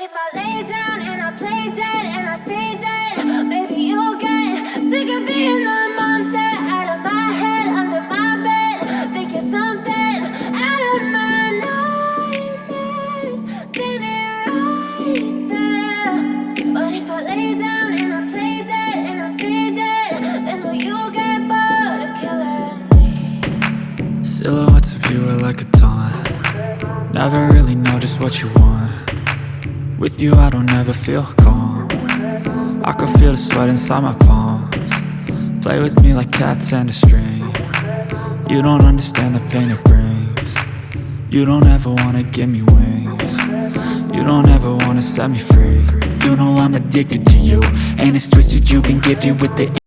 if I lay down and I play dead and I stay dead, maybe you'll get sick of being the monster out of my head, under my bed. Think you're something out of my nightmares, standing right there. But if I lay down and I play dead and I stay dead, then will you get bored of killing me? Silhouettes of you are like a taunt. Never really know just what you want. With you I don't ever feel calm. I can feel the sweat inside my palms. Play with me like cats and a string. You don't understand the pain it brings. You don't ever wanna give me wings. You don't ever wanna set me free. You know I'm addicted to you, and it's twisted you've been gifted with the